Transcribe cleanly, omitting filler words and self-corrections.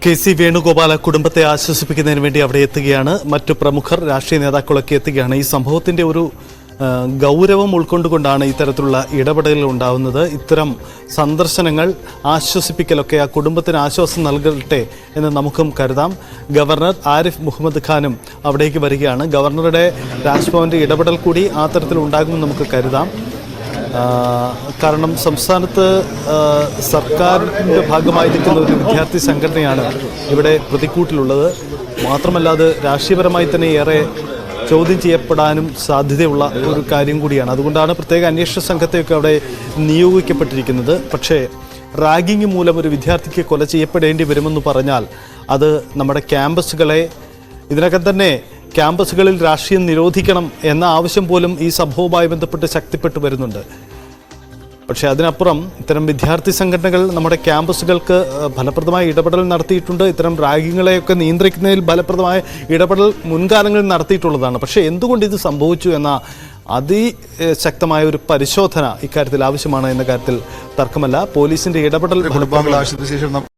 K C. Venugopala കുടുംബത്തെ ആശ്വസിപ്പിക്കുന്നതിന് വേണ്ടി അവിടെ എത്തുകയാണ്. മറ്റു പ്രമുഖർ, രാഷ്ട്രീയ നേതാക്കളൊക്കെ എത്തുകയാണ്. ഈ സംഭവത്തിന്റെ ഒരു ഗൗരവം ഉൾക്കൊണ്ടുകൊണ്ടാണ് ഇത്തരത്തിലുള്ള ഇടപെടലുകൾ ഉണ്ടാവുന്നത്. ഇത്തരം സന്ദർശനങ്ങൾ, ആശ്വസിപ്പിക്കലൊക്കെ ആ കുടുംബത്തിന് ആശ്വാസം നൽകട്ടെ എന്ന് നമുക്കും കരുതാം. ഗവർണർ ആരിഫ് മുഹമ്മദ് ഖാനും അവിടേക്ക് വരികയാണ്. ഗവർണറുടെ രാജ്ഭവന്റെ ഇടപെടൽ കൂടി ആ തരത്തിൽ ഉണ്ടാകുമെന്ന് നമുക്ക് കരുതാം. കാരണം സംസ്ഥാനത്ത് സർക്കാരിൻ്റെ ഭാഗമായി നിൽക്കുന്ന ഒരു വിദ്യാർത്ഥി സംഘടനയാണ് ഇവിടെ പ്രതിക്കൂട്ടിലുള്ളത്. മാത്രമല്ല അത് രാഷ്ട്രീയപരമായി തന്നെ ഏറെ ചോദ്യം ചെയ്യപ്പെടാനും സാധ്യതയുള്ള ഒരു കാര്യം കൂടിയാണ്. അതുകൊണ്ടാണ് പ്രത്യേക അന്വേഷണ സംഘത്തെയൊക്കെ അവിടെ നിയോഗിക്കപ്പെട്ടിരിക്കുന്നത്. പക്ഷേ റാഗിംഗ് മൂലം ഒരു വിദ്യാർത്ഥിക്ക് കൊല ചെയ്യപ്പെടേണ്ടി വരുമെന്ന് പറഞ്ഞാൽ അത് നമ്മുടെ ക്യാമ്പസുകളെ, ഇതിനകം തന്നെ ക്യാമ്പസുകളിൽ രാഷ്ട്രീയം നിരോധിക്കണം എന്ന ആവശ്യം പോലും ഈ സംഭവവുമായി ബന്ധപ്പെട്ട് ശക്തിപ്പെട്ടു വരുന്നുണ്ട്. പക്ഷേ അതിനപ്പുറം ഇത്തരം വിദ്യാർത്ഥി സംഘടനകൾ നമ്മുടെ ക്യാമ്പസുകൾക്ക് ഫലപ്രദമായ ഇടപെടൽ നടത്തിയിട്ടുണ്ട്. ഇത്തരം റാഗിങ്ങളെയൊക്കെ നിയന്ത്രിക്കുന്നതിൽ ഫലപ്രദമായ ഇടപെടൽ മുൻകാലങ്ങളിൽ നടത്തിയിട്ടുള്ളതാണ്. പക്ഷേ എന്തുകൊണ്ട് ഇത് സംഭവിച്ചു എന്ന അതിശക്തമായ ഒരു പരിശോധന ഇക്കാര്യത്തിൽ ആവശ്യമാണ് എന്ന കാര്യത്തിൽ തർക്കമല്ല. പോലീസിന്റെ ഇടപെടൽ